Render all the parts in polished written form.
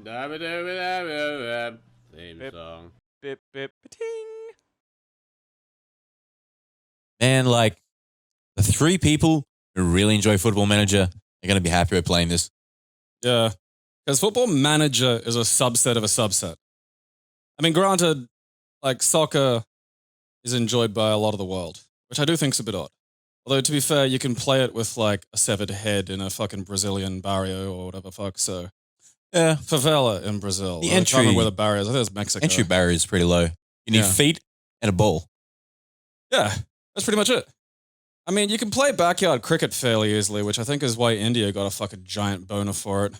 Theme Bip. song. Bip, bip, ting. Man, like, the 3 people who really enjoy Football Manager are going to be happy with playing this. Yeah. Because Football Manager is a subset of a subset. I mean, granted, like, soccer is enjoyed by a lot of the world, which I do think's a bit odd. Although, to be fair, you can play it with, like, a severed head in a fucking Brazilian barrio or whatever fuck, so... Yeah. Favela in Brazil. The I can't remember entry- where the barrier is. I think it's Mexico. Entry barrier is pretty low. You need Yeah. feet and a ball. Yeah, that's pretty much it. I mean, you can play backyard cricket fairly easily, which I think is why India got a fucking giant boner for it.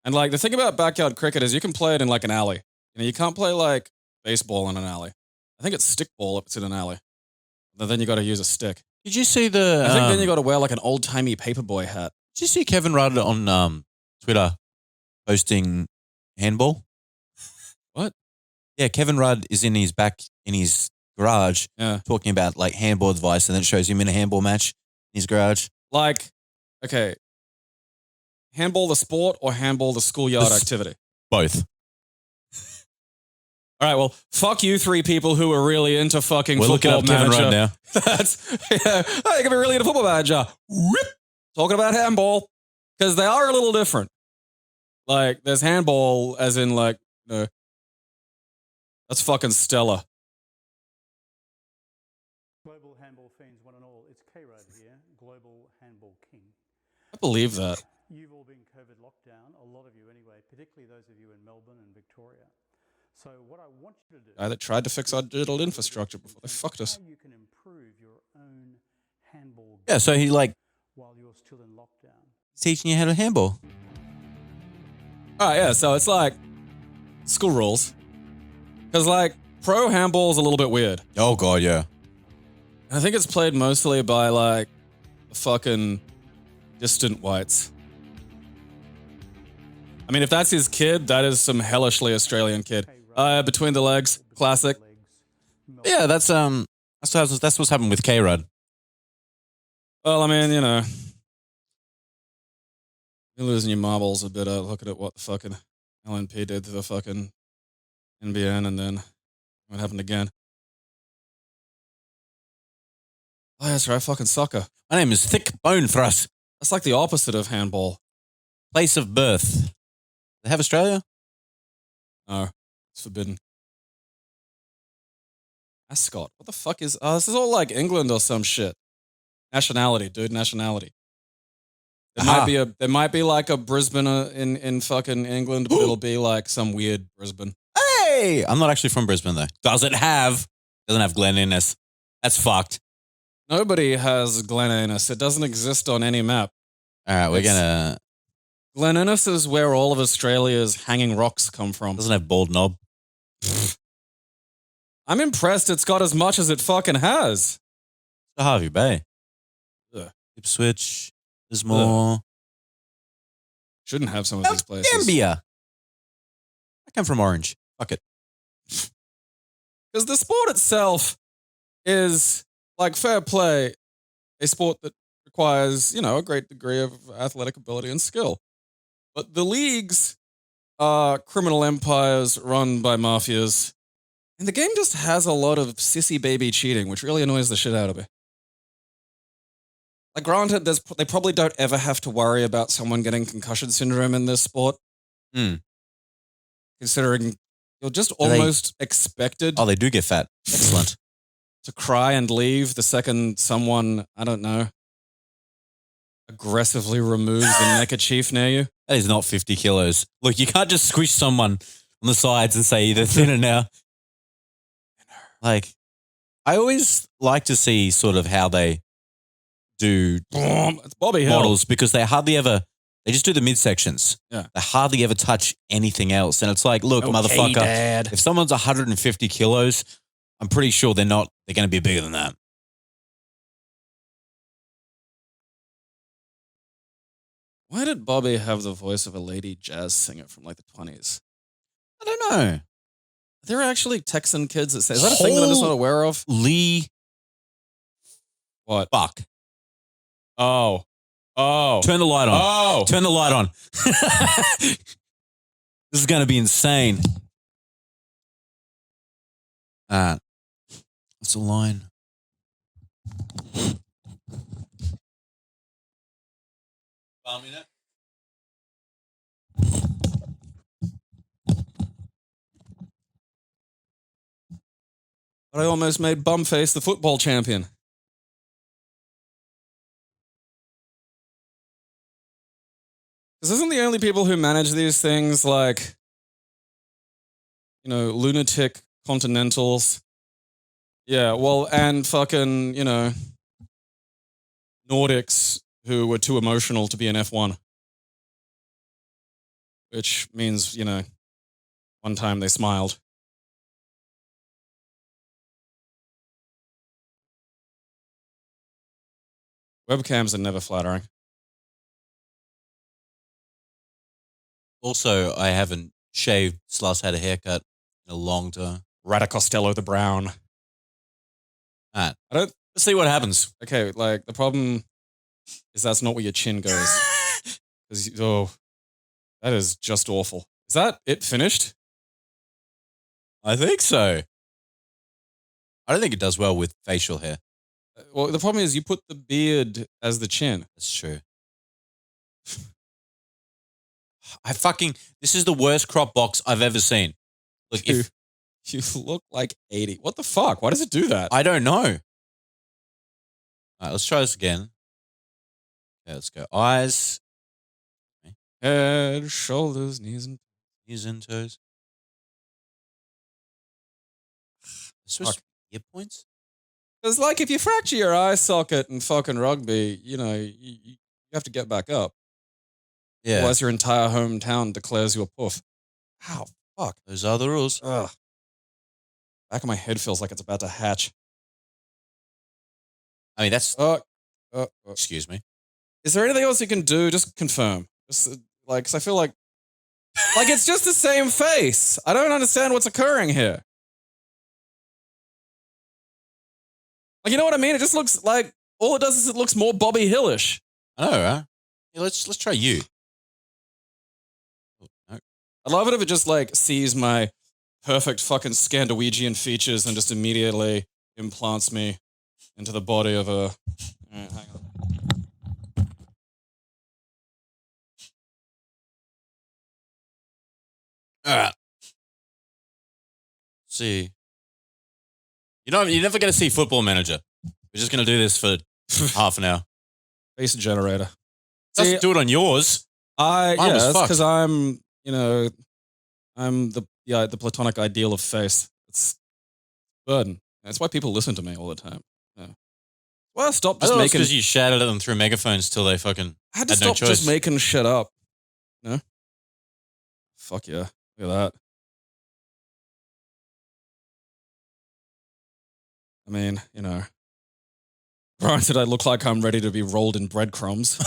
And like the thing about backyard cricket is you can play it in like an alley. You know, you can't play like baseball in an alley. I think it's stickball if it's in an alley. But then you got to use a stick. Did you see the... I think then you got to wear like an old timey paperboy hat. Did you see Kevin Rudd on Twitter posting handball? What? Yeah, Kevin Rudd is in his garage Yeah. talking about like handball advice, and then it shows him in a handball match in his garage. Like, okay, handball the sport or handball the schoolyard The activity? Both. All right, well, fuck you 3 people who are really into fucking We're looking Football up Kevin Manager. Rudd now. That's, yeah, I can be really into Football Manager. Whoop. Talking about handball, because they are a little different. Like, there's handball as in like, you know, that's fucking stellar. Global handball fiends, one and all. It's K-Rudd here, Global Handball King. I believe that. You've all been COVID locked down, a lot of you anyway, particularly those of you in Melbourne and Victoria. So what I want you to do... Guy that tried to fix our digital infrastructure before they fucked us. How you can improve your own handball Yeah, so he like while you're still in lockdown. teaching you how to handball. All right, yeah, so it's like school rules. Because like pro handball is a little bit weird. Oh god, yeah. I think it's played mostly by like fucking distant whites. I mean, if that's his kid, that is some hellishly Australian kid. Between the legs, classic. Yeah, that's what's happened with K-Rudd. Well, I mean, you know, you're losing your marbles a bit looking at what the fucking LNP did to the fucking NBN, and then what happened again. Oh, that's right, fucking soccer. My name is Thick Bone Thrust. That's like the opposite of handball. Place of birth. They have Australia? No, it's forbidden. Ascot. What the fuck is... Oh, this is all like England or some shit. Nationality, dude, nationality. There might be like a Brisbane in fucking England, but it'll be like some weird Brisbane. Hey! I'm not actually from Brisbane though. Doesn't have Glen Innes. That's fucked. Nobody has Glen Innes. It doesn't exist on any map. All right, we're gonna... Glen Innes is where all of Australia's hanging rocks come from. Doesn't have Bald Knob. I'm impressed it's got as much as it fucking has. The Harvey Bay. Ugh. Ipswich. There's more. Shouldn't have some of these places. Gambia. I come from Orange. Fuck it. Because the sport itself is, like, fair play, a sport that requires, you know, a great degree of athletic ability and skill. But the leagues are criminal empires run by mafias. And the game just has a lot of sissy baby cheating, which really annoys the shit out of me. Like, granted, they probably don't ever have to worry about someone getting concussion syndrome in this sport. Hmm. Considering you're just almost expected Oh, they do get fat. Excellent. to cry and leave the second someone, I don't know, aggressively removes the neckerchief near you. That is not 50 kilos. Look, you can't just squish someone on the sides and say they're thinner now. Like, I always like to see sort of how they do It's Bobby Hill. models because they just do the midsections. Yeah. They hardly ever touch anything else. And it's like, look, Okay, motherfucker, Dad. if someone's 150 kilos, I'm pretty sure they're going to be bigger than that. Why did Bobby have the voice of a lady jazz singer from like the 20s? I don't know. Are there actually Texan kids that say, is that a thing that I'm just not aware of? Lee What? Buck. Oh. Turn the light on. Oh. Turn the light on. This is going to be insane. What's the line? But I almost made Bumface the football champion. This isn't the only people who manage these things like, lunatic continentals. Yeah, well, and fucking, Nordics who were too emotional to be in F1. Which means, one time they smiled. Webcams are never flattering. Also, I haven't shaved / had a haircut in a long time. Rada Costello the Brown. All right. Let's see what happens. Okay, the problem is that's not where your chin goes. That is just awful. Is that it finished? I think so. I don't think it does well with facial hair. Well, the problem is you put the beard as the chin. That's true. This is the worst crop box I've ever seen. Look, you look like 80. What the fuck? Why does it do that? I don't know. All right, let's try this again. Okay, let's go. Eyes. Head, shoulders, knees and toes. Fuck. Ear points? Because, if you fracture your eye socket in fucking rugby, you have to get back up. Yeah. Otherwise, your entire hometown declares you a puff. Ow, fuck. Those are the rules. Ugh. Back of my head feels like it's about to hatch. I mean, that's... Excuse me. Is there anything else you can do? Just confirm. Just, because I feel like it's just the same face. I don't understand what's occurring here. You know what I mean? It just looks like all it does is it looks more Bobby Hillish. I know, right? Yeah, let's try you. Oh, no. I love it if it just sees my perfect fucking Scandinavian features and just immediately implants me into the body of a. All right, hang on. All right. See. You're never going to see Football Manager. We're just going to do this for half an hour. Face generator. Just do it on yours. Yes, because I'm the platonic ideal of face. It's burden. That's why people listen to me all the time. Yeah. Well, stop just making. Because you shouted at them through megaphones till they fucking I had to had stop no choice. just making shit up. Fuck yeah! Look at that. I mean, granted, I look like I'm ready to be rolled in breadcrumbs.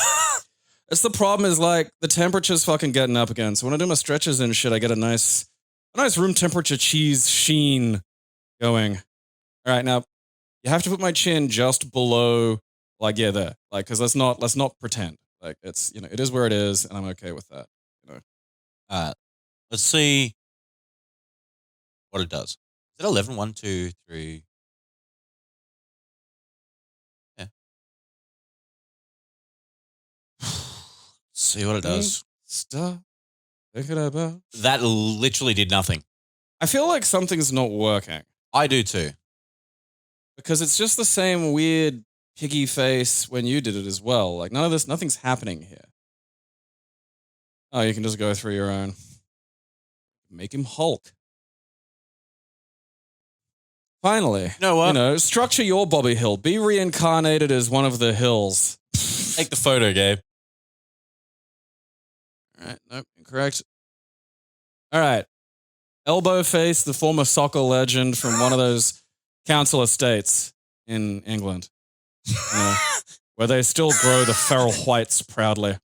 It's the problem is the temperature's fucking getting up again. So when I do my stretches and shit, I get a nice room temperature cheese sheen going. All right, now you have to put my chin just below, there, because let's not pretend. It's it is where it is, and I'm okay with that. Let's see what it does. Is it 11? 1, 2, 3. Yeah. See what it does. Stop thinking about. That literally did nothing. I feel like something's not working. I do too. Because it's just the same weird piggy face when you did it as well. Nothing's happening here. Oh, you can just go through your own. Make him Hulk. Finally. You know what? Structure your Bobby Hill. Be reincarnated as one of the hills. Take the photo, Gabe. All right. Nope. Incorrect. All right. Elbow face, the former soccer legend from one of those council estates in England. Where they still grow the feral whites proudly.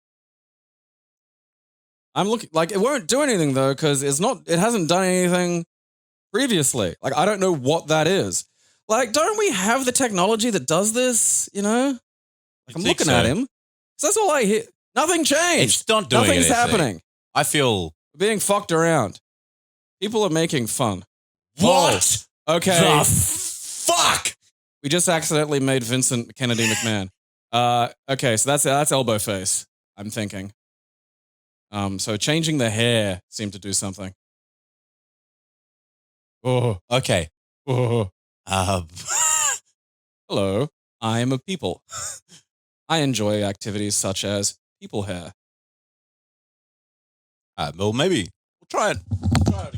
I'm looking it won't do anything though, because it hasn't done anything previously. I don't know what that is. Don't we have the technology that does this? I'm looking at him. So that's all I hear. Nothing changed. It's not doing Nothing's anything. happening. I feel We're being fucked around. People are making fun. What? Oh, okay. The fuck? We just accidentally made Vincent Kennedy McMahon. Okay, so that's elbow face, I'm thinking. So changing the hair seemed to do something. Oh, Okay. oh. Um, Hello, I am a people. I enjoy activities such as people hair. well, maybe we'll try it.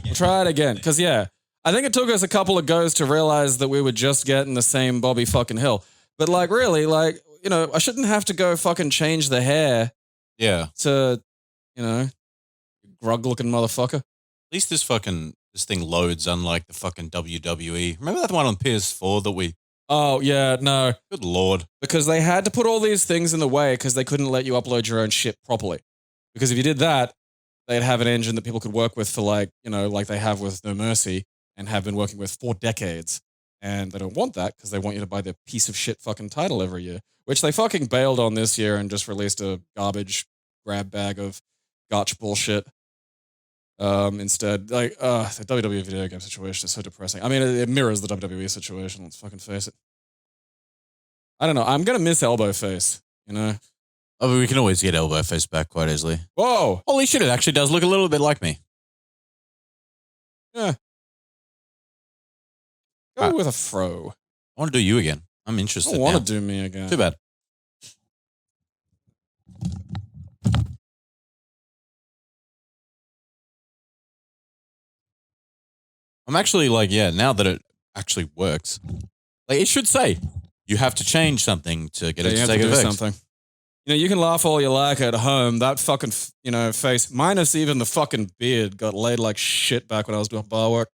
We'll try it again. Because, yeah, I think it took us a couple of goes to realize that we were just getting the same Bobby fucking Hill. But, like, really, like, you know, I shouldn't have to go fucking change the hair Yeah. to, you know, grug-looking motherfucker. At least this thing loads, unlike the fucking WWE. Remember that one on PS4 that we? Oh, yeah, no. Good lord. Because they had to put all these things in the way because they couldn't let you upload your own shit properly. Because if you did that, they'd have an engine that people could work with for like, you know, like they have with No Mercy and have been working with for decades. And they don't want that because they want you to buy their piece of shit fucking title every year, which they fucking bailed on this year and just released a garbage grab bag of gotch bullshit. Instead, like, the WWE video game situation is so depressing. I mean, it mirrors the WWE situation, let's fucking face it. I don't know. I'm going to miss elbow face, you know? I mean, we can always get elbow face back quite easily. Whoa! Holy shit, it actually does look a little bit like me. Yeah. Go Right. with a fro. I want to do you again. I'm I interested don't want now. to do me again. Too bad. I'm actually like, yeah, now that it actually works, like it should say you have to change something to get Yeah, it you to have take to do effect. something. You know, you can laugh all you like at home. That fucking, you know, face, minus even the fucking beard, got laid like shit back when I was doing bar work.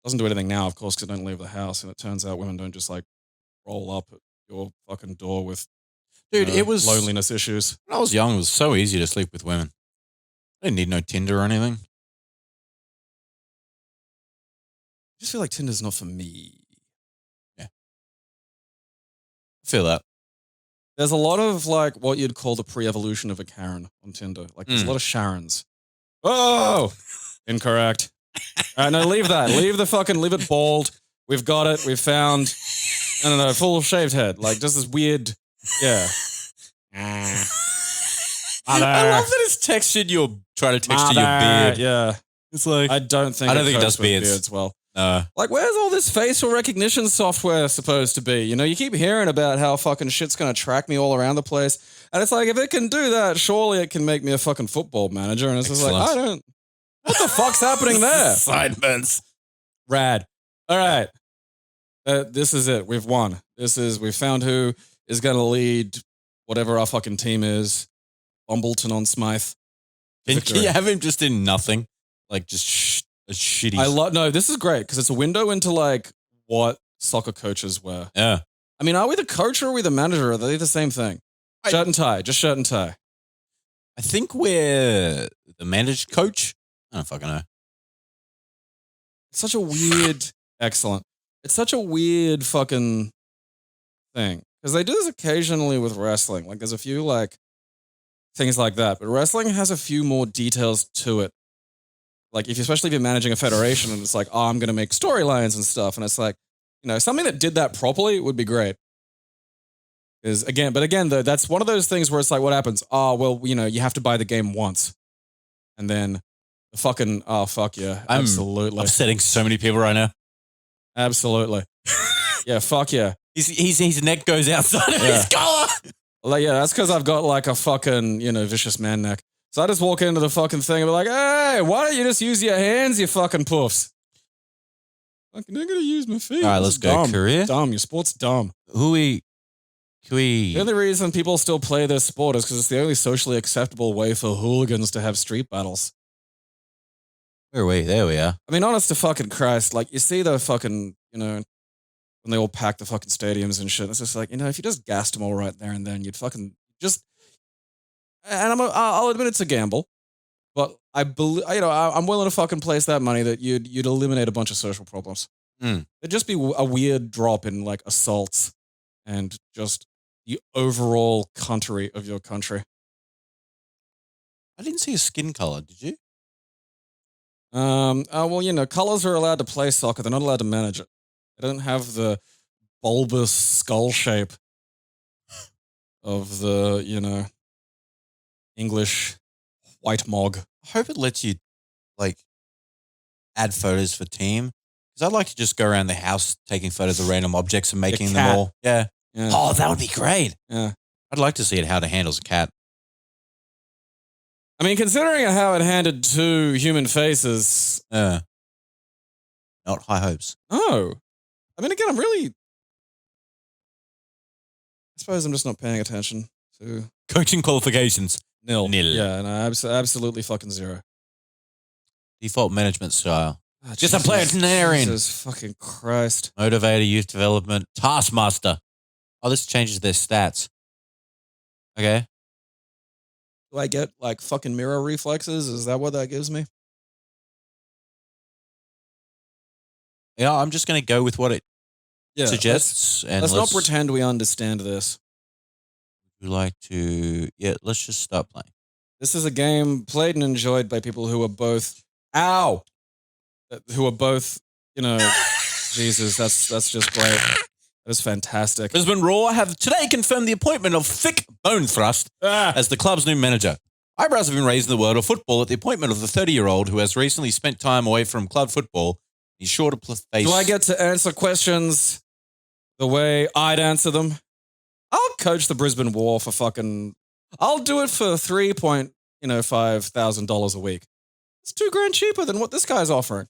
Doesn't do anything now, of course, because I don't leave the house. And it turns out women don't just like roll up at your fucking door with, Dude, you know, it was loneliness issues. when I was young. It was so easy to sleep with women. I didn't need no Tinder or anything. I just feel like Tinder's not for me. I feel that. There's a lot of like what you'd call the pre-evolution of a Karen on Tinder. Like there's a lot of Sharons. Oh, incorrect. All right, no, leave that. Leave it bald. We've got it. We've found, no, full shaved head. Like just this weird, yeah. I love that it's textured your trying to texture your beard. Yeah. It's like I don't think I don't think it copes does with beards. well. no. Like, where's all this facial recognition software supposed to be? You know, you keep hearing about how fucking shit's going to track me all around the place. And it's like, if it can do that, surely it can make me a fucking football manager. And it's just like, Excellent. what the fuck's happening there? Sideburns. Rad. All right. This is it. We've won. We've found who is going to lead whatever our fucking team is. Bumbleton on Smythe. Can Victory. you have him just in nothing? Like just a shitty. No, this is great because it's a window into like what soccer coaches wear. Yeah. I mean, are we the coach or are we the manager? Are they the same thing? Shirt and tie. Just shirt and tie. I think we're the managed coach. I don't fucking know. It's such a weird, excellent. It's such a weird fucking thing. Because they do this occasionally with wrestling. Like there's a few like things like that. But wrestling has a few more details to it. Like especially if you're managing a federation and it's like, oh, I'm going to make storylines and stuff. And it's like, you know, something that did that properly would be great. But again, though, that's one of those things where it's like, what happens? Oh, well, you know, you have to buy the game once. And then the fucking, oh, fuck yeah. I'm absolutely. upsetting so many people right now. Absolutely. Yeah, fuck yeah. His neck goes outside of Yeah. his collar. Like, yeah, that's because I've got like a fucking, you know, vicious man neck. So I just walk into the fucking thing and be like, hey, why don't you just use your hands, you fucking puffs? Fucking, I'm going to use my feet. All right, This let's is go. dumb. Career? Dumb. Your sport's dumb. The The only reason people still play this sport is because it's the only socially acceptable way for hooligans to have street battles. Where are we? There we are. I mean, honest to fucking Christ, like you see the fucking, you know, when they all pack the fucking stadiums and shit, it's just like, you know, if you just gassed them all right there and then, you'd fucking just, and I'll admit it's a gamble, but I believe, you know, I'm willing to fucking place that money that you'd eliminate a bunch of social problems. Mm. It'd just be a weird drop in like assaults and just the overall country of your country. I didn't see a skin color. Did you? Well, you know, colors are allowed to play soccer. They're not allowed to manage it. They don't have the bulbous skull shape of the, you know, English white mog. I hope it lets you, like, add photos for team. Because I'd like to just go around the house taking photos of random objects and making them cat. all. Yeah. Yeah. Oh, that would be great. Yeah. I'd like to see it how it handles a cat. I mean, considering how it handed two human faces. Not high hopes. Oh. I mean, again, I suppose I'm just not paying attention to Coaching qualifications. nil. Nil. Yeah, no, absolutely fucking zero. Default management style. Oh, Just a planetarian. Jesus fucking Christ. Motivator, youth development, taskmaster. Oh, this changes their stats. Okay. Do I get like fucking mirror reflexes? Is that what that gives me? Yeah, I'm just going to go with what it Yeah. suggests. Let's not pretend we understand this. We like to. Yeah, let's just start playing. This is a game played and enjoyed by people who are both. Ow! Who are both, you know. Jesus, that's just great. That is fantastic. Brisbane Roar have today confirmed the appointment of Thick Bone Thrust as the club's new manager. Eyebrows have been raised in the world of football at the appointment of the 30-year-old who has recently spent time away from club football. He's sure to face. Do I get to answer questions the way I'd answer them? I'll coach the Brisbane War for fucking. I'll do it for $5,000 a week. It's $2,000 cheaper than what this guy's offering.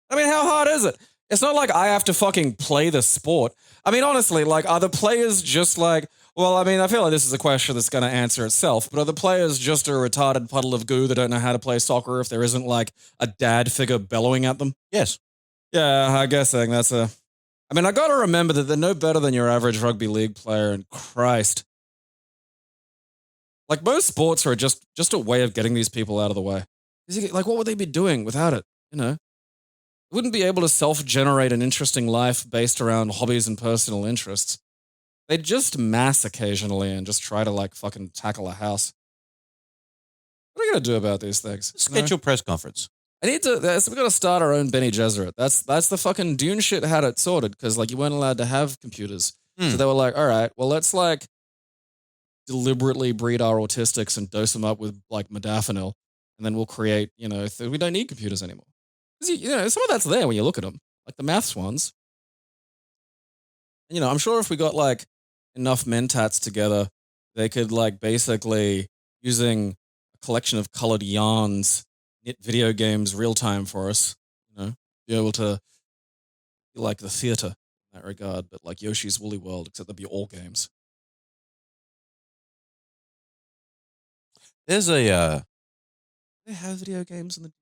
I mean, how hard is it? It's not like I have to fucking play the sport. I mean, honestly, like, are the players just like, well, I mean, I feel like this is a question that's going to answer itself, but are the players just a retarded puddle of goo that don't know how to play soccer if there isn't like a dad figure bellowing at them? Yes. Yeah, I'm guessing that's a. I mean, I got to remember that they're no better than your average rugby league player, and Christ. Like, most sports are just a way of getting these people out of the way. Like, what would they be doing without it? You know? Wouldn't be able to self-generate an interesting life based around hobbies and personal interests. They'd just mass occasionally and just try to, like, fucking tackle a house. What are we going to do about these things? Schedule press conference. We've got to start our own Benny Gesserit. That's the fucking Dune shit had it sorted because, like, you weren't allowed to have computers. So they were like, all right, well, let's, like, deliberately breed our autistics and dose them up with, like, modafinil. And then we'll create, you know, we don't need computers anymore. You know, some of that's there when you look at them, like the maths ones. And, you know, I'm sure if we got like enough mentats together, they could like basically using a collection of colored yarns, knit video games real time for us. You know, be able to be like the theater in that regard, but like Yoshi's Woolly World, except there'd be all games. There's a. They have video games in the.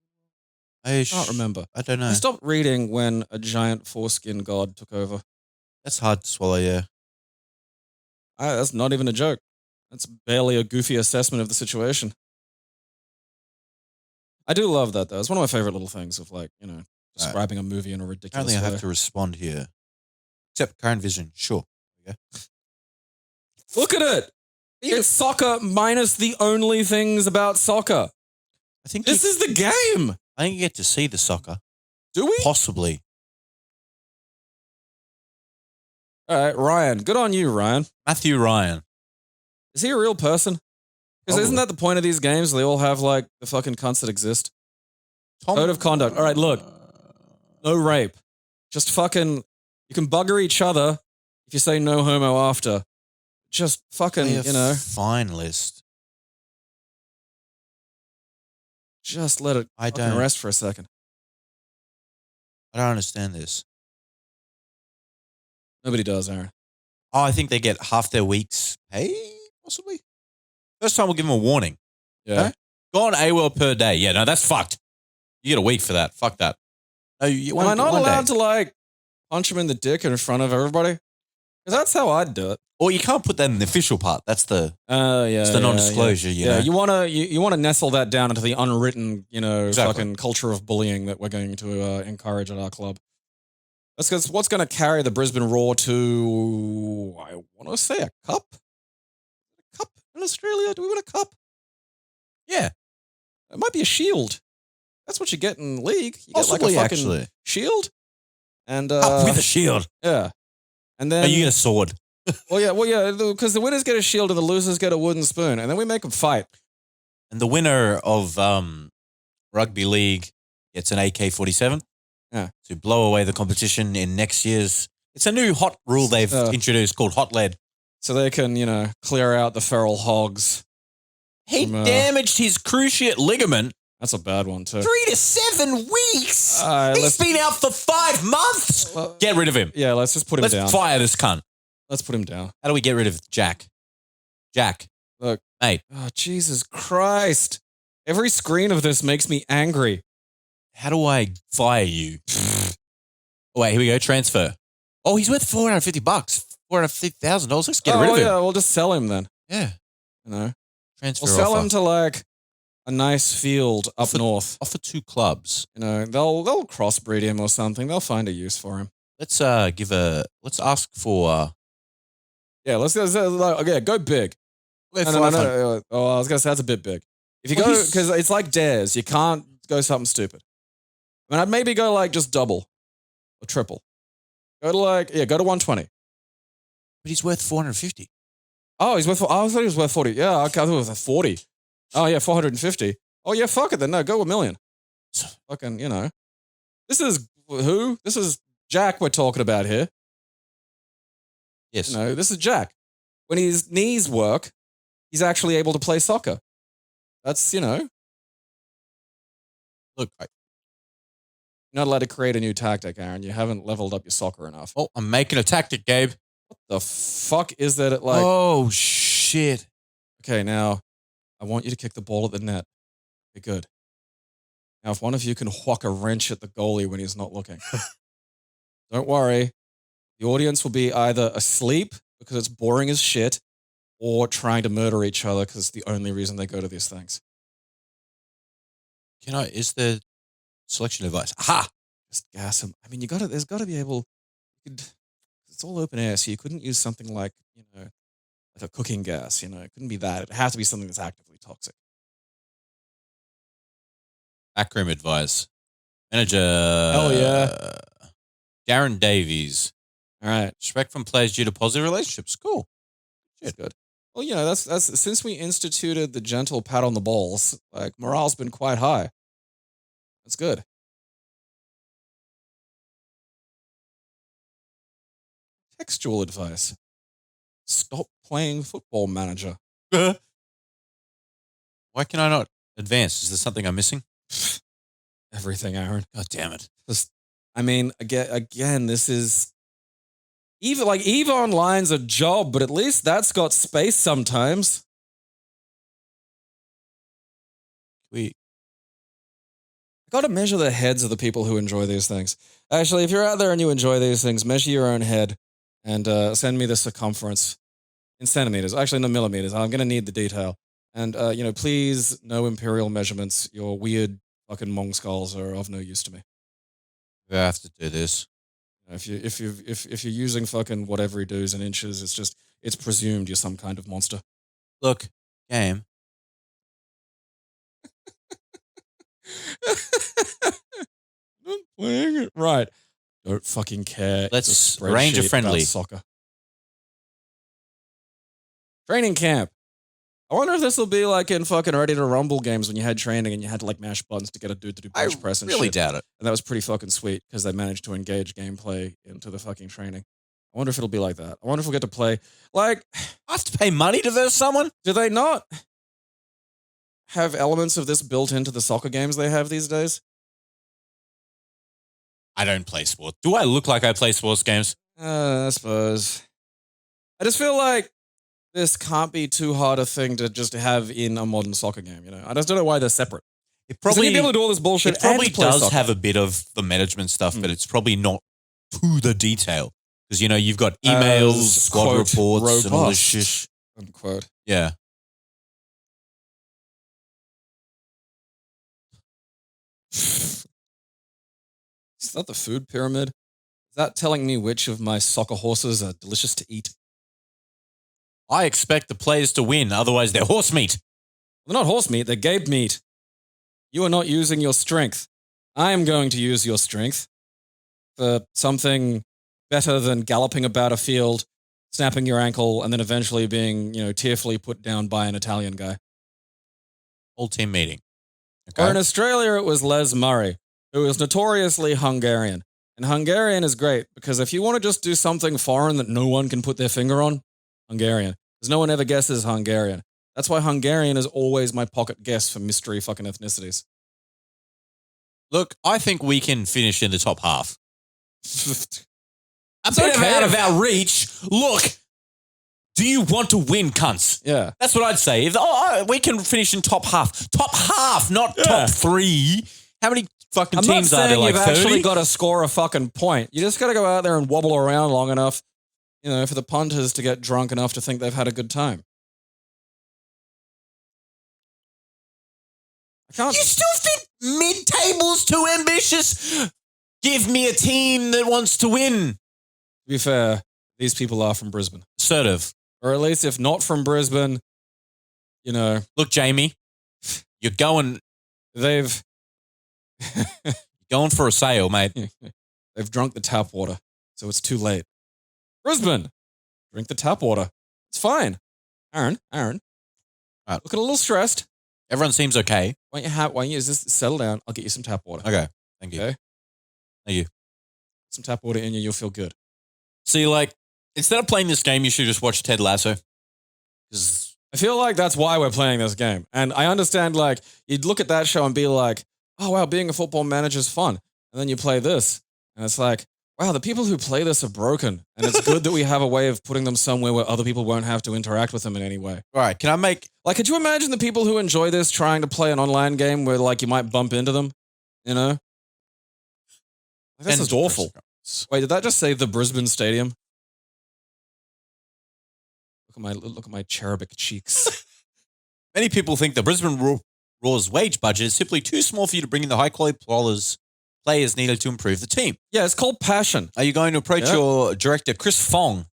I can't remember. I don't know. I stopped reading when a giant foreskin god took over. That's hard to swallow, yeah. That's not even a joke. That's barely a goofy assessment of the situation. I do love that, though. It's one of my favorite little things of, like, you know, describing a movie in a ridiculous Apparently I way. have to respond here. Except current vision, sure. Yeah. Look at it! It's soccer minus the only things about soccer. I think This is the game! I think you get to see the soccer. Do we? Possibly. All right, Ryan. Good on you, Ryan. Matthew Ryan. Is he a real person? Because isn't that the point of these games? They all have, like, the fucking cunts that exist. Code of conduct. All right, look. No rape. Just fucking... You can bugger each other if you say no homo after. Just fucking, you know... Fine list. Just let it fucking rest for a second. I don't understand this. Nobody does, Aaron. Oh, I think they get half their week's pay, possibly? First time we'll give them a warning. Yeah. Okay? Go on AWOL per day. Yeah, no, that's fucked. You get a week for that. Fuck that. No, Am I not allowed to, like, punch him in the dick in front of everybody? Because that's how I'd do it. Or you can't put that in the official part. That's the it's the non-disclosure, you know? You want to nestle that down into the unwritten, you know, fucking culture of bullying that we're going to encourage at our club. That's because what's going to carry the Brisbane Roar to, I want to say, a cup? A cup in Australia? Do we win a cup? Yeah. It might be a shield. That's what you get in League. You Possibly, get like a fucking actually. shield. And With a shield. yeah. And then No, you get a sword. well, yeah, because the winners get a shield and the losers get a wooden spoon, and then we make them fight. And the winner of rugby league gets an AK-47 to blow away the competition in next year's. It's a new hot rule they've introduced called hot lead. So they can, clear out the feral hogs. He damaged his cruciate ligament. That's a bad one too. 3 to 7 weeks. He's been out for 5 months. Get rid of him. Yeah, let's just put him down. Let's fire this cunt. Let's put him down. How do we get rid of Jack? Jack. Look. Mate. Oh, Jesus Christ. Every screen of this makes me angry. How do I fire you? Wait, here we go. Transfer. Oh, he's worth $450. $450,000. Let's get rid of him. Yeah, we'll just sell him then. Yeah. Transfer We'll sell offer. him to like a nice field up north. Offer 2 clubs. They'll crossbreed him or something. They'll find a use for him. Let's ask for Yeah, go big. No. Oh, I was gonna say that's a bit big. If you go, because it's like dares, you can't go something stupid. I mean, I'd maybe go like just double or triple. Go to go to 120. But he's worth 450. Oh, he's worth. I thought he was worth 40. Yeah, I thought it was 40. Oh yeah, 450. Oh yeah, fuck it then. No, go $1 million. Fucking, This is who? This is Jack we're talking about here. Yes. This is Jack. When his knees work, he's actually able to play soccer. That's, Look, you're not allowed to create a new tactic, Aaron. You haven't leveled up your soccer enough. oh, I'm making a tactic, Gabe. What the fuck is that? Oh, shit. Okay, now I want you to kick the ball at the net. Okay, good. Now, if one of you can whack a wrench at the goalie when he's not looking, don't worry. The audience will be either asleep because it's boring as shit or trying to murder each other because it's the only reason they go to these things. Is there selection advice? Aha! Just gas them. I mean, there's got to be able, it's all open air, so you couldn't use something like, like a cooking gas, it couldn't be that. It has to be something that's actively toxic. Backroom advice. Manager. Hell yeah. Darren Davies. All right. Respect from players due to positive relationships. Cool. That's good. Well, that's since we instituted the gentle pat on the balls, like morale's been quite high. That's good. Textual advice. Stop playing Football Manager. Why can I not advance? Is there something I'm missing? Everything, Aaron. God damn it. Again, this is EVE Online's a job, but at least that's got space sometimes. I got to measure the heads of the people who enjoy these things. Actually, if you're out there and you enjoy these things, measure your own head and send me the circumference in centimeters. Actually, no, millimeters. I'm going to need the detail. And, please, no imperial measurements. Your weird fucking Mong skulls are of no use to me. I have to do this. If you're using fucking whatever he does in inches, it's presumed you're some kind of monster. Look, game. Not playing it right. Don't fucking care. Let's Ranger friendly soccer. Training camp. I wonder if this will be like in fucking Ready to Rumble games when you had training and you had to like mash buttons to get a dude to do bench press and shit. I really doubt it. And that was pretty fucking sweet because they managed to engage gameplay into the fucking training. I wonder if it'll be like that. I wonder if we'll get to play. Like, I have to pay money to verse someone? Do they not have elements of this built into the soccer games they have these days? I don't play sports. Do I look like I play sports games? I suppose. I just feel like this can't be too hard a thing to just have in a modern soccer game, I just don't know why they're separate. It probably you'd be able to do all this bullshit. It probably and play does soccer. have a bit of the management stuff, but it's probably not to the detail. Because, you've got emails, squad quote, reports, and all this robust, shit. Unquote. Yeah. Is that the food pyramid? Is that telling me which of my soccer horses are delicious to eat? I expect the players to win, otherwise they're horse meat. They're not horse meat, they're Gabe meat. You are not using your strength. I am going to use your strength for something better than galloping about a field, snapping your ankle, and then eventually being, tearfully put down by an Italian guy. Whole team meeting. Okay. Or in Australia, it was Les Murray, who was notoriously Hungarian. And Hungarian is great because if you want to just do something foreign that no one can put their finger on, Hungarian. Because no one ever guesses Hungarian. That's why Hungarian is always my pocket guess for mystery fucking ethnicities. Look, I think we can finish in the top half. A It's bit okay out if- of our reach. Look, do you want to win, cunts? Yeah. That's what I'd say. We can finish in top half. Top half, not Yeah. top 3. How many fucking I'm not teams are there? saying Like you've 30? actually got to score a fucking point. You just got to go out there and wobble around long enough, for the punters to get drunk enough to think they've had a good time. I can't. You still think mid-table's too ambitious? Give me a team that wants to win. To be fair, these people are from Brisbane. Assertive. Or at least if not from Brisbane, Look, Jamie, you're going they've for a sail, mate. they've drunk the tap water, so it's too late. Brisbane, drink the tap water. It's fine. Aaron, Right. looking a little stressed. Everyone seems okay. Why don't you just settle down? I'll get you some tap water. Okay. Thank you. Okay. Thank you. Some tap water in you, you'll feel good. See, instead of playing this game, you should just watch Ted Lasso. Because I feel like that's why we're playing this game. And I understand, you'd look at that show and be like, oh, wow, being a football manager is fun. And then you play this, and it's like, wow, the people who play this are broken. And it's good that we have a way of putting them somewhere where other people won't have to interact with them in any way. all right, can I make... Could you imagine the people who enjoy this trying to play an online game where, you might bump into them? This is awful. Wait, did that just say the Brisbane Stadium? Look at my cherubic cheeks. Many people think the Brisbane Roar's wage budget is simply too small for you to bring in the high-quality players needed to improve the team. Yeah, it's called passion. Are you going to approach your director, Chris Fong, and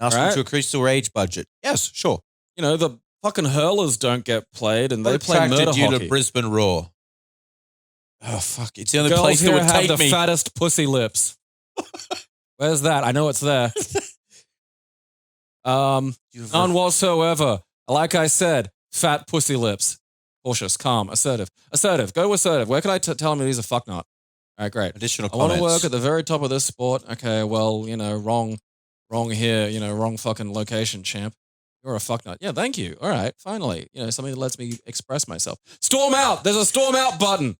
ask him Right. to increase the wage budget? Yes, sure. The fucking hurlers don't get played, and they What play attracted murder you hockey. to Brisbane Roar? Oh, fuck. It's the only Girls place that here would have take the me. fattest pussy lips. Where's that? I know it's there. None whatsoever. Like I said, fat pussy lips. Cautious, calm, assertive. Assertive. Go assertive. Where can I tell him he's a fucknut? All right, great. Additional I want comments. to work at the very top of this sport. Okay, well, wrong here. Wrong fucking location, champ. You're a fucknut. Yeah, thank you. All right, finally. Something that lets me express myself. Storm out. There's a storm out button.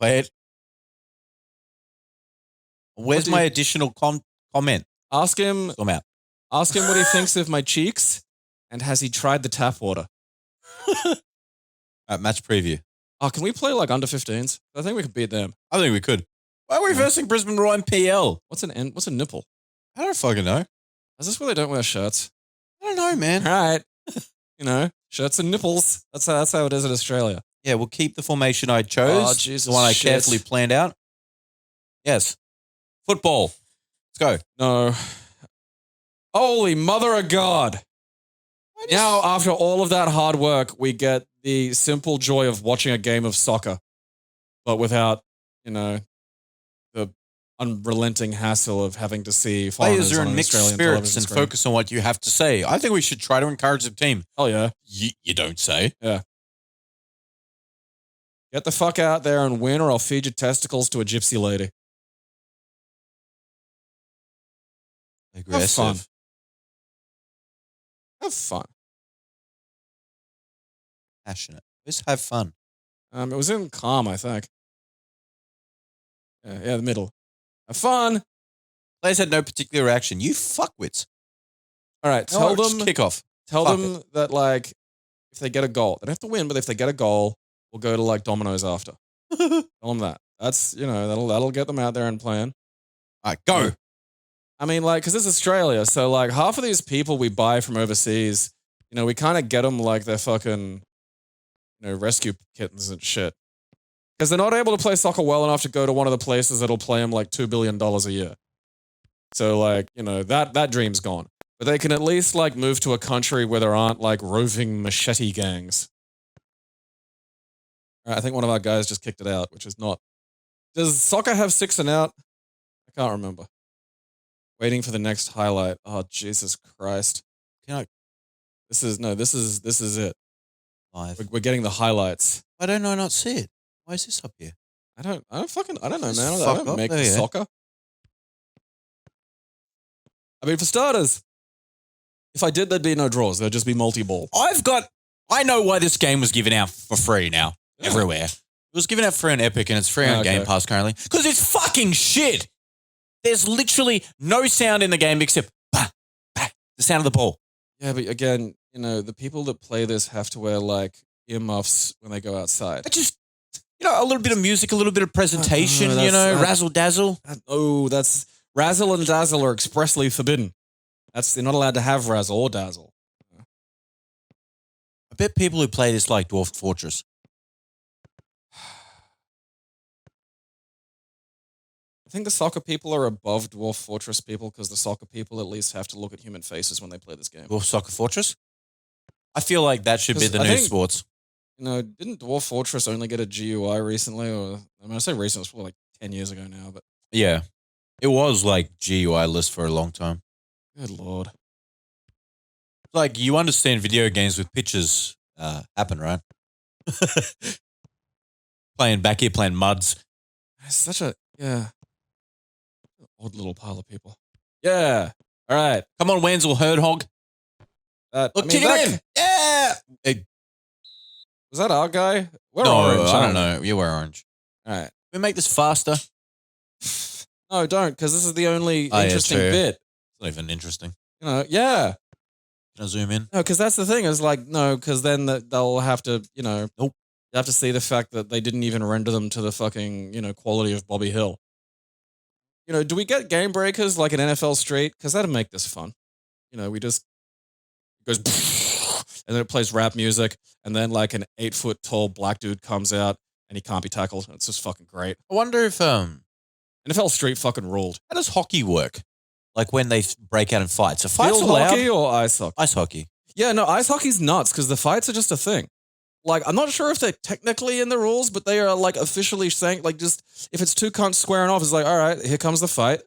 Wait. Where's do my you- additional comment? Ask him I'm out. Ask him what he thinks of my cheeks, and has he tried the tap water? Match preview. Oh, can we play under 15s? I think we could beat them. I think we could. Why are we versing Brisbane Roar in PL? What's a nipple? I don't fucking know. Is this where they don't wear shirts? I don't know, man. All right. Shirts and nipples. That's how it is in Australia. Yeah, we'll keep the formation I chose. Oh, Jesus, the one I shit. carefully planned out. Yes. Football. Let's go. No. Holy mother of God. Now, after all of that hard work, we get the simple joy of watching a game of soccer, but without, the unrelenting hassle of having to see foreigners Players are on in an mixed Australian spirits television and screen. focus on what you have to say. I think we should try to encourage the team. Oh, yeah. You don't say. Yeah. Get the fuck out there and win, or I'll feed your testicles to a gypsy lady. Aggressive. fun. Have fun. Passionate. Just have fun. It was in calm, I think. Yeah, the middle. Have fun. Players had no particular reaction. You fuckwits. All right, tell them. Kick off. Tell Fuck them that if they get a goal, they don't have to win, but if they get a goal, we'll go to Domino's after. Tell them that. That's that'll get them out there and playing. All right, go. Yeah. I mean, because it's Australia, so half of these people we buy from overseas, we kind of get them they're fucking, rescue kittens and shit. Because they're not able to play soccer well enough to go to one of the places that'll play them $2 billion a year. So that dream's gone. But they can at least move to a country where there aren't roving machete gangs. I think one of our guys just kicked it out, which is not. Does soccer have 6 and out? I can't remember. Waiting for the next highlight. Oh, Jesus Christ. This is it. Live. We're getting the highlights. Why don't I not see it? Why is this up here? I don't know, Just man. I fuck don't up. make There the you go. soccer. I mean, for starters, if I did, there'd be no draws. There'd just be multi-ball. I know why this game was given out for free now. Yeah. Everywhere. It was given out free on Epic and it's free on Game Pass currently. Because it's fucking shit. There's literally no sound in the game except bah, bah, the sound of the ball. Yeah, but again, the people that play this have to wear like earmuffs when they go outside. But just, a little bit of music, a little bit of presentation, that's- razzle dazzle. That's razzle and dazzle are expressly forbidden. They're not allowed to have razzle or dazzle. I bet people who play this like Dwarf Fortress. I think the soccer people are above Dwarf Fortress people because the soccer people at least have to look at human faces when they play this game. Dwarf Soccer Fortress? I feel like that should be 'Cause the I new think- sports. Didn't Dwarf Fortress only get a GUI recently? Or I say recent, it's probably like 10 years ago now, but Yeah. It was like GUI list for a long time. good lord. Like, you understand video games with pictures happen, right? playing Muds. It's such a, odd little pile of people. Yeah. All right. Come on, Wenzel Herdhog. Look, kick it in. Yeah. Was that our guy? We're No, orange. I don't know. You were orange. All right. We make this faster. No, don't, because this is the only Oh, yeah, interesting true. bit. It's not even interesting. Yeah. Can I zoom in? No, because that's the thing is like, no, because then they'll have to, Nope. you have to see the fact that they didn't even render them to the fucking, quality of Bobby Hill. Do we get game breakers like an NFL Street? Because that'd make this fun. We just, it goes, and then it plays rap music, and then like an 8-foot tall black dude comes out and he can't be tackled. It's just fucking great. I wonder if NFL Street fucking ruled. how does hockey work? Like when they break out in fights. Are fights Field allowed? hockey or ice hockey? Ice hockey. Yeah, no, ice hockey's nuts because the fights are just a thing. Like, I'm not sure if they're technically in the rules, but they are like officially saying, like, just if it's two cunts squaring off, it's like, all right, here comes the fight.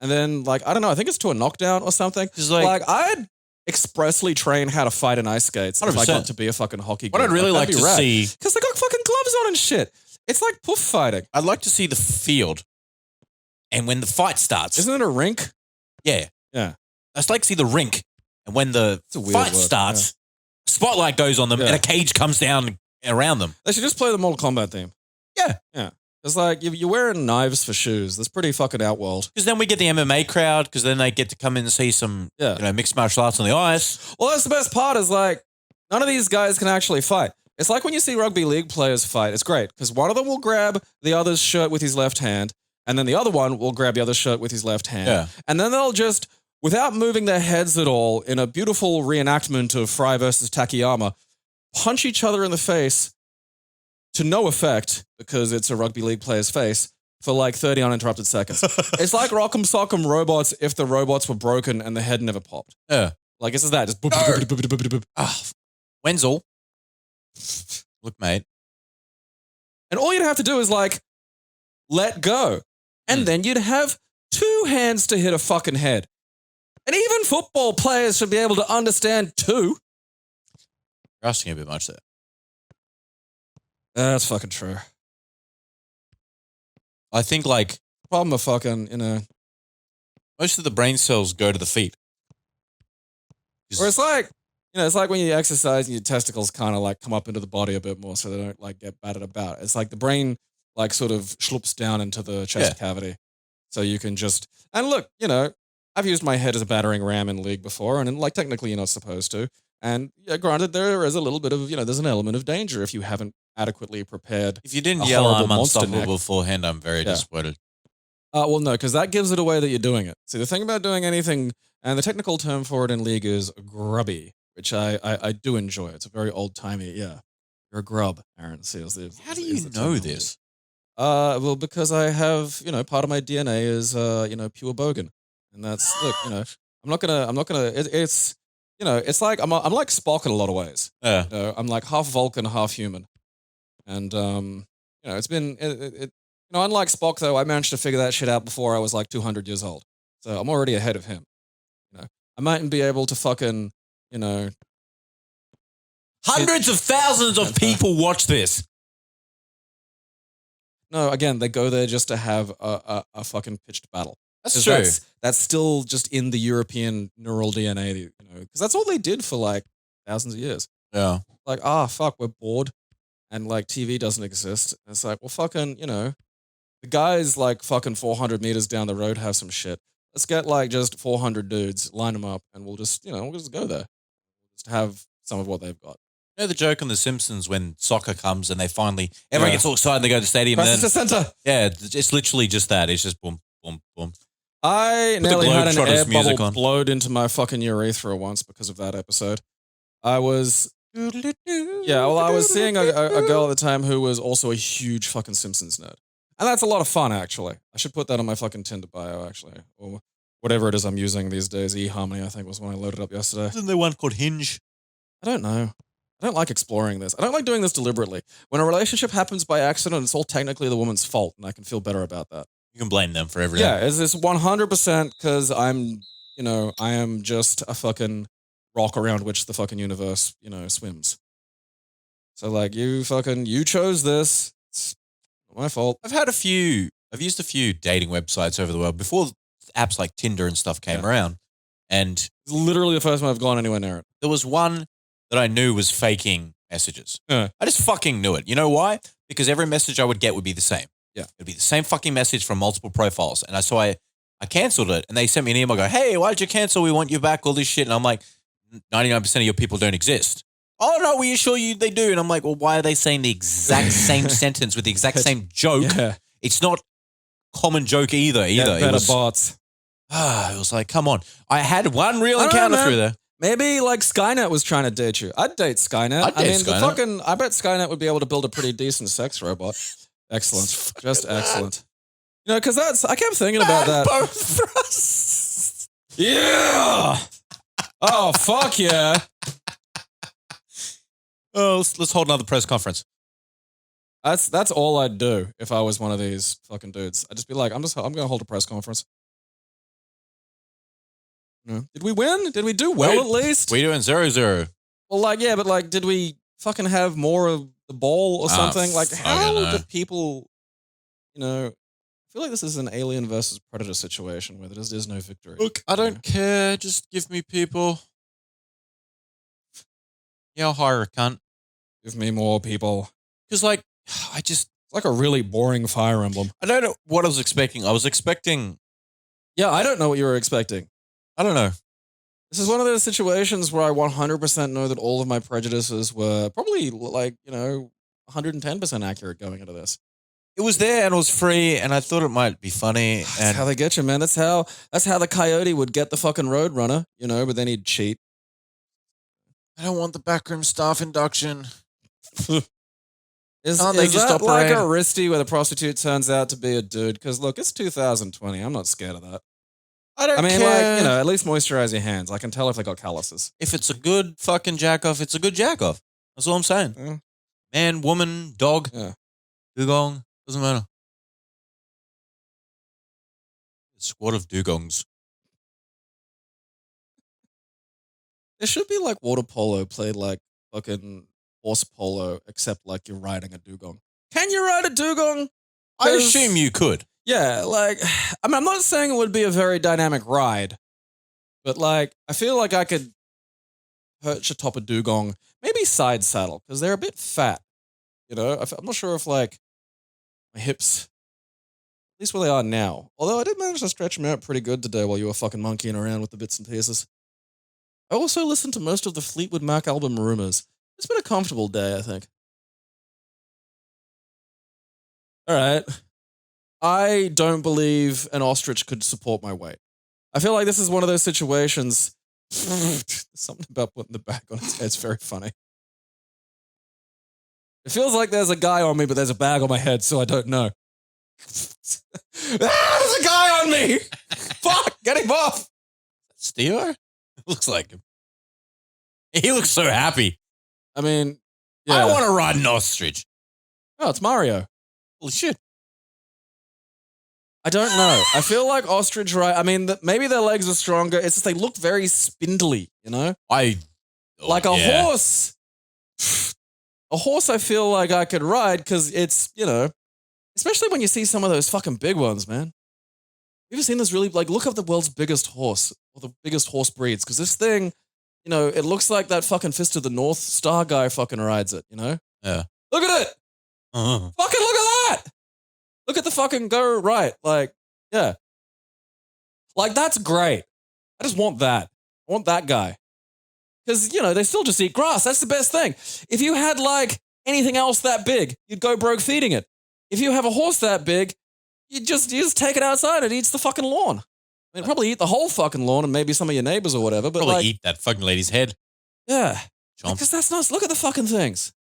And then, like, I don't know, I think it's to a knockdown or something. Just like I'd expressly train how to fight in ice skates if I 100%. got to be a fucking hockey what I'd really like to see. because they got fucking gloves on and shit. It's like poof fighting. I'd like to see the field. And when the fight starts. Isn't it a rink? Yeah. Yeah. I'd like to see the rink. And when the It's a weird fight word, starts, spotlight goes on them Yeah. and a cage comes down around them. They should just play the Mortal Kombat theme. Yeah. Yeah. It's like, you're wearing knives for shoes. That's pretty fucking outworld. Because then we get the MMA crowd, because then they get to come in and see some mixed martial arts on the ice. Well, that's the best part is like, none of these guys can actually fight. It's like when you see rugby league players fight. It's great because one of them will grab the other's shirt with his left hand, and then the other one will grab the other shirt with his left hand. Yeah. And then they'll just, without moving their heads at all, in a beautiful reenactment of Fry versus Takayama, punch each other in the face to no effect because it's a rugby league player's face for like 30 uninterrupted seconds. It's like Rock'em Sock'em Robots if the robots were broken and the head never popped. Yeah. Like, this is that. Just boop, No. boop, boop, boop, boop, boop, boop. Ah, Wenzel. Look, mate. And all you'd have to do is like, let go. And then you'd have two hands to hit a fucking head. And even football players should be able to understand two. You're asking a bit much there. That's fucking true. I think like Problem of fucking, most of the brain cells go to the feet. or it's like, it's like when you exercise and your testicles kind of like come up into the body a bit more so they don't like get battered about. It's like the brain like sort of schloops down into the chest cavity. So you can just, and look, I've used my head as a battering ram in League before, and like technically you're not supposed to. And yeah, granted, there is a little bit of, there's an element of danger if you haven't adequately prepared. If you didn't a yell horrible I'm monster unstoppable neck. beforehand, I'm very disappointed. Well, no, because that gives it away that you're doing it. See, the thing about doing anything, and the technical term for it in League is grubby, which I do enjoy. It's a very old-timey, you're a grub, Aaron. See, How do you know this? Well, because I have, part of my DNA is, pure bogan. And that's, look, I'm not gonna, it's, it's like, I'm like Spock in a lot of ways. Yeah. I'm like half Vulcan, half human. And it's been unlike Spock though, I managed to figure that shit out before I was like 200 years old. So I'm already ahead of him. I mightn't be able to fucking, Hundreds of thousands of people watch this. No, again, they go there just to have a fucking pitched battle. That's true. That's still just in the European neural DNA, because that's all they did for like thousands of years. Yeah. Like, fuck, we're bored, and like TV doesn't exist. And it's like, well, fucking, the guys like fucking 400 meters down the road have some shit. Let's get like just 400 dudes, line them up, and we'll just go there, just have some of what they've got. You know the joke on The Simpsons when soccer comes and they finally everyone gets all excited and they go to the stadium and Passes then to center. yeah, it's literally just that. It's just boom, boom, boom. I nearly had an air Globetrotters music bubble on. blowed into my fucking urethra once because of that episode. I was seeing a girl at the time who was also a huge fucking Simpsons nerd. And that's a lot of fun, actually. I should put that on my fucking Tinder bio, actually. Or whatever it is I'm using these days. eHarmony, I think, was when I loaded up yesterday. Isn't there one called Hinge? I don't know. I don't like exploring this. I don't like doing this deliberately. When a relationship happens by accident, it's all technically the woman's fault, and I can feel better about that. You can blame them for everything. Yeah, is this 100% because I am just a fucking rock around which the fucking universe, swims. So like you chose this. It's not my fault. I've used a few dating websites over the world before apps like Tinder and stuff came around. And It's literally the first time I've gone anywhere near it. there was one that I knew was faking messages. Yeah. I just fucking knew it. You know why? Because every message I would get would be the same. Yeah. It'd be the same fucking message from multiple profiles. And I canceled it and they sent me an email go, hey, why'd you cancel? We want you back, all this shit. And I'm like, 99% of your people don't exist. Oh, no, we assure you they do. And I'm like, well, why are they saying the exact same sentence with the exact same joke? Yeah. It's not common joke either. Better bots. It was like, come on. I had one real I don't know, encounter man. through there. Maybe like Skynet was trying to date you. I'd date Skynet. I'd date Skynet. I bet Skynet would be able to build a pretty decent sex robot. Excellent. Just excellent. Because I kept thinking about that. Both thrusts. Yeah. Oh, fuck yeah. Oh, let's hold another press conference. That's all I'd do if I was one of these fucking dudes. I'd just be like, I'm going to hold a press conference. Did we win? Did we do well at least? We doing 0-0. Well, but did we fucking have more of the ball or something? Like, I how don't know. do people, I feel like this is an Alien versus Predator situation where there is no victory. Look, I don't care. Just give me people. Yeah, I'll hire a cunt. Give me more people. Because, It's like a really boring Fire Emblem. I don't know what I was expecting. I was expecting, Yeah, I don't know what you were expecting. I don't know. This is one of those situations where I 100% know that all of my prejudices were probably 110% accurate going into this. It was there and it was free and I thought it might be funny. That's And how they get you, man. That's how the coyote would get the fucking roadrunner, but then he'd cheat. I don't want the backroom staff induction. Is Can't they just that like operate? a Risty where the prostitute turns out to be a dude? Because look, it's 2020. I'm not scared of that. I don't I mean, care. at least moisturize your hands. I can tell if they got calluses. If it's a good fucking jack off, it's a good jack off. That's all I'm saying. Yeah. Man, woman, dog, Yeah. dugong, doesn't matter. A squad of dugongs. There should be like water polo played like fucking horse polo, except like you're riding a dugong. Can you ride a dugong? I 'Cause- assume you could. Yeah, I'm not saying it would be a very dynamic ride, but I feel like I could perch atop a dugong, maybe side saddle, because they're a bit fat. I'm not sure if my hips, at least where they are now. Although I did manage to stretch them out pretty good today while you were fucking monkeying around with the bits and pieces. I also listened to most of the Fleetwood Mac album Rumors. It's been a comfortable day, I think. All right. I don't believe an ostrich could support my weight. I feel like this is one of those situations. Something about putting the bag on its head is very funny. It feels like there's a guy on me, but there's a bag on my head, so I don't know. There's a guy on me! Fuck, get him off! Steve? Looks like him. He looks so happy. I mean, yeah. I want to ride an ostrich. Oh, it's Mario. Holy shit. I don't know. I feel like ostrich, right? I mean, maybe their legs are stronger. It's just they look very spindly, you know? Like a horse. A horse I feel like I could ride because it's, you know, especially when you see some of those fucking big ones, man. You ever seen this really, like, look up the world's biggest horse or the biggest horse breeds because this thing, you know, it looks like that fucking Fist of the North Star guy fucking rides it, you know? Yeah. Look at it. Uh-huh. Fucking look at that. Look at the fucking go right. Like, yeah. Like, that's great. I just want that. I want that guy. Because, you know, they still just eat grass. That's the best thing. If you had, like, anything else that big, you'd go broke feeding it. If you have a horse that big, you just take it outside and it eats the fucking lawn. I mean, probably eat the whole fucking lawn and maybe some of your neighbors or whatever. But Probably like, eat that fucking lady's head. yeah. Chomp. Because that's nice. Look at the fucking things.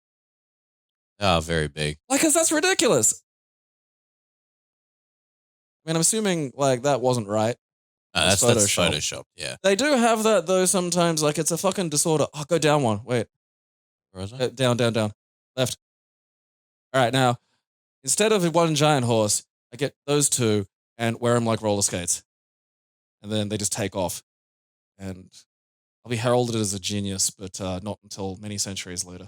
Oh, very big. Like, because that's ridiculous. I mean, I'm assuming, like, that wasn't right. That's Photoshopped. Photoshopped, yeah. They do have that, though, sometimes. Like, it's a fucking disorder. Oh, go down one. Wait. Where is it? Down. Left. All right, now, instead of one giant horse, I get those two and wear them like roller skates. And then they just take off. And I'll be heralded as a genius, but not until many centuries later.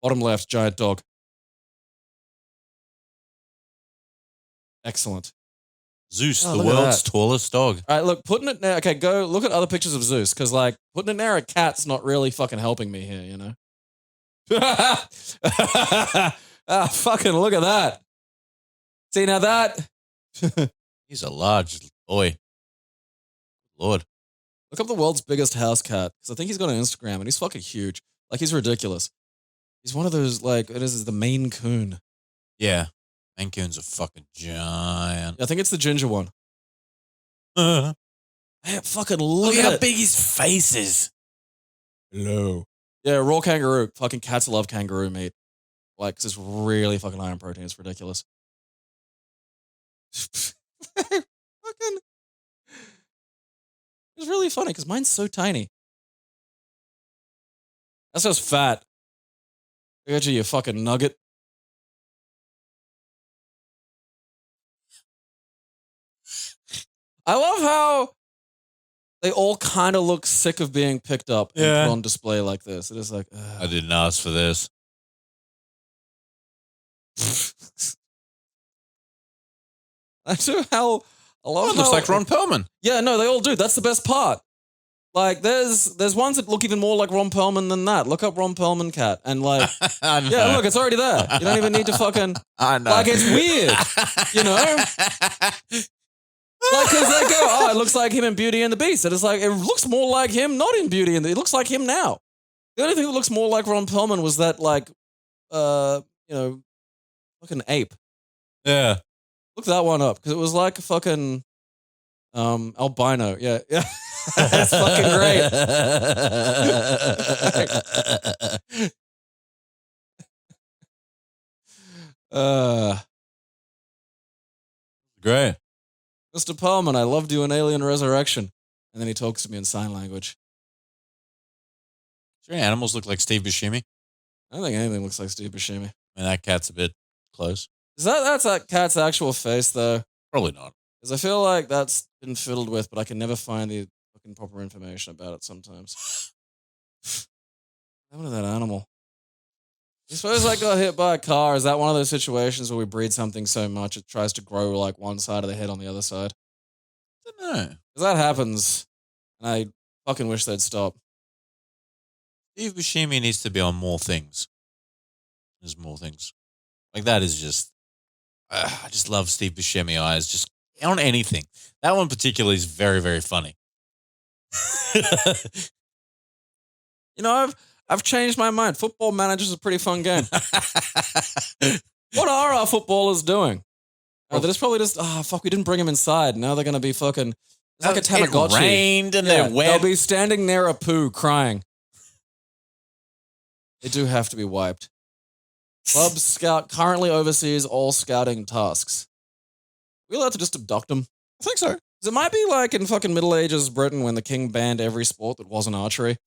Bottom left, giant dog. Excellent. Zeus, Oh, the look at world's that. tallest dog. All right, look, putting it now. Okay, go look at other pictures of Zeus, because, like, putting it near a cat's not really fucking helping me here, you know? Ah, fucking look at that. See, now that. He's a large boy. Lord. Look up the world's biggest house cat, because I think he's got an Instagram, and he's fucking huge. Like, he's ridiculous. He's one of those, like, it is the Maine Coon. Yeah. Maine Coons are fucking giant. I think it's the ginger one. Look Hey, fucking look at how it. big his face is. Hello. Yeah, raw kangaroo. Fucking cats love kangaroo meat. Like, 'cause it's really fucking high in protein. It's ridiculous. Fucking. It's really funny because mine's so tiny. That's just fat. I got you fucking nugget. I love how they all kind of look sick of being picked up and Yeah. put on display like this. It is like, I didn't ask for this. I do how I love Oh, it looks how- like Ron Perlman. Yeah, no, they all do. That's the best part. Like, there's ones that look even more like Ron Perlman than that. Look up Ron Perlman cat and like, I know. yeah, look, it's already there. You don't even need to fucking I know. like. It's weird, you know. Like, because they go, oh, it looks like him in Beauty and the Beast. And it's like, it looks more like him not in Beauty and it looks like him now. The only thing that looks more like Ron Perlman was that, like, you know, fucking ape. Yeah. Look that one up because it was like a fucking albino. Yeah, yeah. That's fucking great. Great. Mr. Perlman, I loved you in Alien Resurrection. And then he talks to me in sign language. Do any animals look like Steve Buscemi? I don't think anything looks like Steve Buscemi. I mean, that cat's a bit close. That's that cat's actual face, though? Probably not. Because I feel like that's been fiddled with, but I can never find the fucking proper information about it sometimes. What happened to that animal? You suppose I got hit by a car? Is that one of those situations where we breed something so much it tries to grow like one side of the head on the other side? I don't know. Because that happens, and I fucking wish they'd stop. Steve Buscemi needs to be on more things. There's more things. Like, that is just... I just love Steve Buscemi eyes. Just on anything. That one particularly is very, very funny. You know, I've changed my mind. Football Manager's a pretty fun game. What are our footballers doing? Oh, they're just probably just, fuck, we didn't bring him inside. Now they're going to be fucking, it's like a Tamagotchi. It rained and Yeah, they're wet. they'll be standing near a poo crying. They do have to be wiped. Club Scout currently oversees all scouting tasks. We allowed to just abduct them? I think so. 'Cause it might be like in fucking Middle Ages Britain when the king banned every sport that wasn't archery.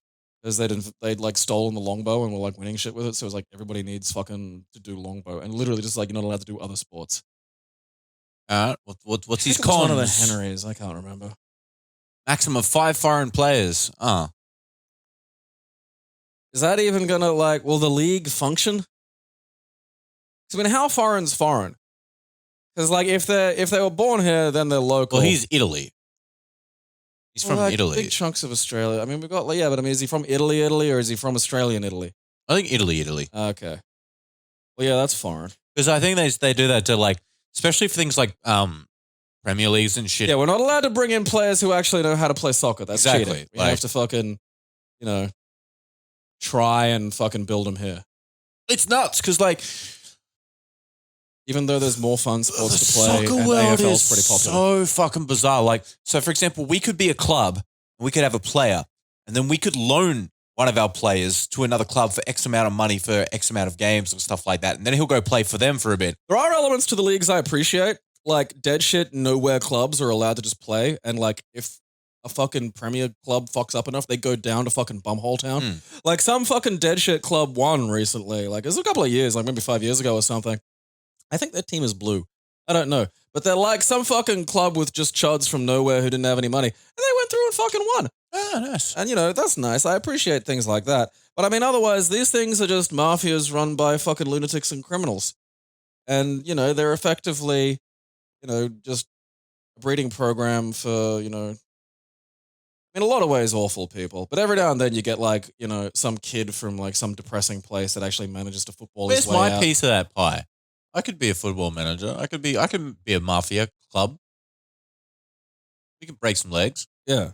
because they'd like stolen the longbow and were like winning shit with it. So it was like everybody needs fucking to do longbow, and literally just like you're not allowed to do other sports. What's his I think it was one of the cons? Henrys. I can't remember. Maximum of 5 foreign players. Is that even gonna like? Will the league function? 'Cause, I mean, how foreign's foreign? Because like if they were born here, then they're local. Well, he's Italy. He's from like, Italy. Big chunks of Australia. I mean, we've got but I mean, is he from Italy, or is he from Australian Italy? I think Italy. Okay. Well, yeah, that's foreign. Because I think they do that to like, especially for things like Premier Leagues and shit. Yeah, we're not allowed to bring in players who actually know how to play soccer. That's Exactly. cheating. We have to fucking, try and fucking build them here. It's nuts because like, even though there's more fun sports the to play, soccer and world AFL's is pretty popular. so fucking bizarre. Like, so for example, we could be a club and we could have a player, and then we could loan one of our players to another club for X amount of money for X amount of games and stuff like that, and then he'll go play for them for a bit. There are elements to the leagues I appreciate. Like dead shit nowhere clubs are allowed to just play, and like if a fucking Premier club fucks up enough, they go down to fucking bumhole town. Like some fucking dead shit club won recently. Like it was a couple of years, like maybe 5 years ago or something. I think their team is blue. I don't know. But they're like some fucking club with just chuds from nowhere who didn't have any money. And they went through and fucking won. Oh, nice. And, that's nice. I appreciate things like that. But I mean, otherwise, these things are just mafias run by fucking lunatics and criminals. And, they're effectively, just a breeding program for, in a lot of ways, awful people. But every now and then you get like, some kid from like some depressing place that actually manages to football his Where's way my out. piece of that pie? I could be a football manager. I can be a mafia club. We can break some legs. Yeah.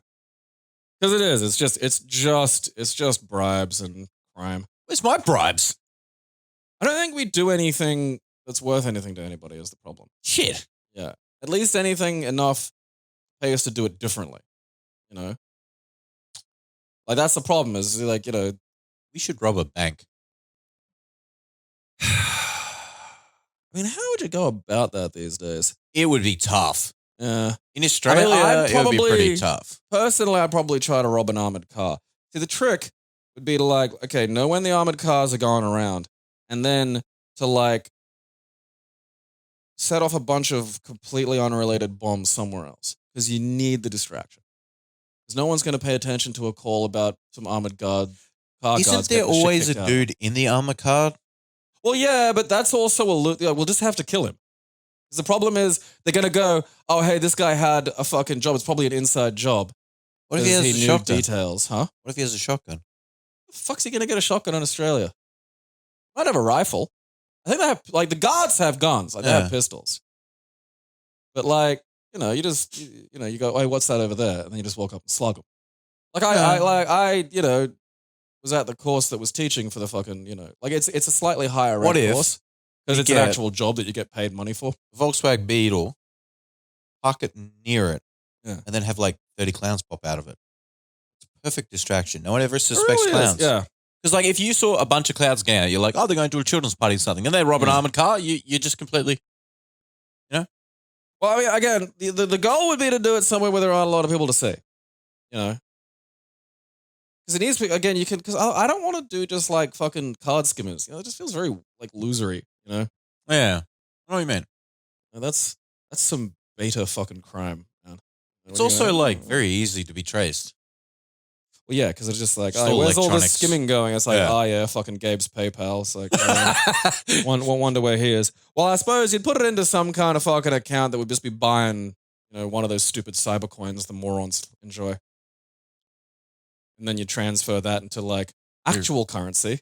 Because it is. It's just bribes and crime. Where's my bribes? I don't think we do anything that's worth anything to anybody is the problem. Shit. Yeah. At least anything enough to pay us to do it differently. Like that's the problem is like, We should rob a bank. I mean, how would you go about that these days? It would be tough. Yeah. In Australia, I'd it would be pretty probably- tough. Personally, I'd probably try to rob an armored car. See, the trick would be to like, okay, know when the armored cars are going around, and then to like set off a bunch of completely unrelated bombs somewhere else because you need the distraction. Because no one's going to pay attention to a call about some armored car guards. Isn't there getting the shit always a kicked out of them. dude in the armor car? Well, yeah, but that's also we'll just have to kill him. Because the problem is they're going to go, oh, hey, this guy had a fucking job. It's probably an inside job. What if he has a knew shotgun? details, huh? What if he has a shotgun? The fuck's he going to get a shotgun in Australia? Might have a rifle. I think they have, like, the guards have guns. Like, they Yeah. have pistols. But, like, you just, you go, hey, what's that over there? And then you just walk up and slug them. Like, I was at the course that was teaching for the fucking, like, it's a slightly higher What rate if course. Because you it's an get- actual job that you get paid money for. Volkswagen Beetle, park it near it, Yeah. and then have like 30 clowns pop out of it. It's a perfect distraction. No one ever It suspects really is, clowns. yeah. Because like if you saw a bunch of clowns going out, you're like, oh, they're going to a children's party or something, and they rob an Yeah. armored car, you just completely. Well, I mean, again, the goal would be to do it somewhere where there aren't a lot of people to see. Because it needs to be, again, because I don't want to do just like fucking card skimmers. It just feels very like losery, Yeah. I know what you mean. And that's some beta fucking crime, man. It's also like very easy to be traced. Well, yeah, because it's just like, It's oh, all where's all this electronics. skimming going? It's like, Yeah. oh yeah, fucking Gabe's PayPal. It's like, wonder where he is. Well, I suppose you'd put it into some kind of fucking account that would just be buying, one of those stupid cyber coins the morons enjoy. And then you transfer that into like actual currency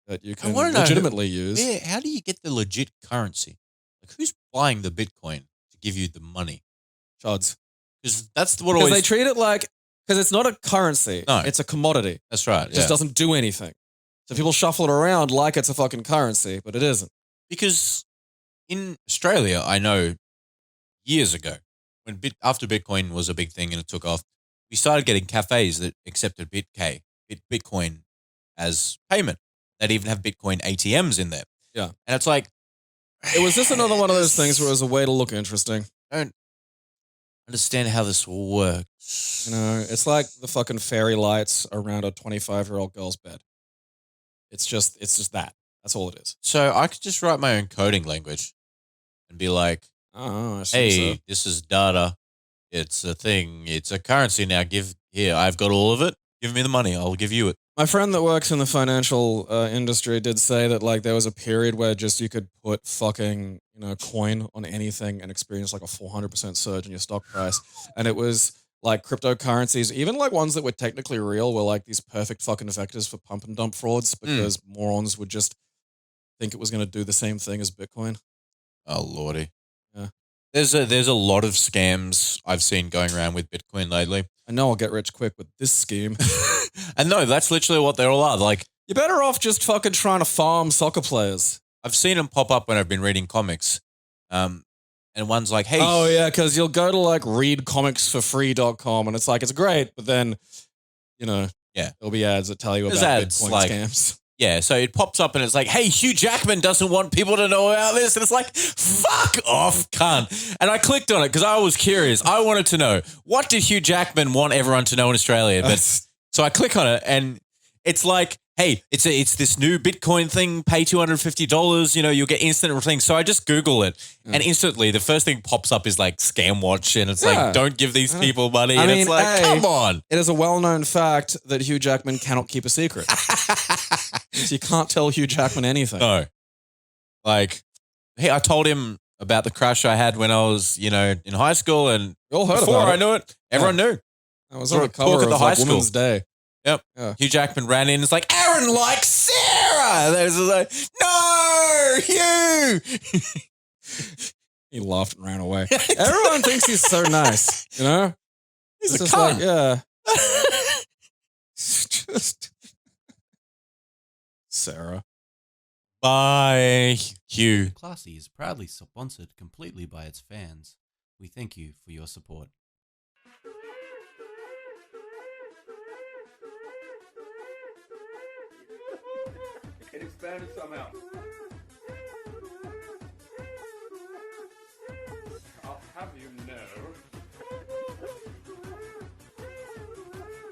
that you can wanna know legitimately use. Yeah, how do you get the legit currency? Like who's buying the Bitcoin to give you the money? Chods. Because that's what Because always. they treat it like, because it's not a currency. No. It's a commodity. That's right. It just doesn't do anything. So people shuffle it around like it's a fucking currency, but it isn't. Because in Australia, I know years ago, when after Bitcoin was a big thing and it took off, we started getting cafes that accepted Bitcoin as payment. They'd even have Bitcoin ATMs in there. Yeah. And it's like, It was just another one of those things where it was a way to look interesting. I understand how this works. You know, it's like the fucking fairy lights around a 25-year-old girl's bed. It's just that. That's all it is. So I could just write my own coding language and be like, Oh, I hey, see. So. this is data. It's a thing. It's a currency now. I've got all of it. Give me the money. I'll give you it. My friend that works in the financial industry did say that like there was a period where just you could put fucking coin on anything and experience like a 400% surge in your stock price, and it was like cryptocurrencies, even like ones that were technically real, were like these perfect fucking vectors for pump and dump frauds because morons would just think it was going to do the same thing as Bitcoin. Oh lordy, yeah. There's a lot of scams I've seen going around with Bitcoin lately. I know I'll get rich quick with this scheme. And no, that's literally what they all are. Like, you're better off just fucking trying to farm soccer players. I've seen them pop up when I've been reading comics. And one's like, hey. Oh, yeah, because you'll go to like readcomicsforfree.com and it's like, it's great, but then, yeah, there'll be ads that tell you about ads, Bitcoin like, scams. Yeah, so it pops up and it's like, hey, Hugh Jackman doesn't want people to know about this. And it's like, fuck off, cunt. And I clicked on it because I was curious. I wanted to know, what did Hugh Jackman want everyone to know in Australia? But so I click on it and it's like, hey, it's this new Bitcoin thing, pay $250, you'll get instant things. So I just Google it and instantly the first thing pops up is like Scam Watch and it's like, don't give these people money. And it's like, come on. It is a well-known fact that Hugh Jackman cannot keep a secret. So you can't tell Hugh Jackman anything. No. Like, hey, I told him about the crush I had when I was, in high school and we all heard before about I knew it, everyone knew. I was on the cover of like Women's Day. Yep. Yeah. Hugh Jackman ran in and it's like, Aaron likes Sarah. There's like, no, Hugh. He laughed and ran away. Everyone thinks he's so nice, He's it's a just cunt. like, yeah. It's just Sarah. Bye, Hugh. Classy is proudly sponsored completely by its fans. We thank you for your support. It expanded somehow. I'll have you know.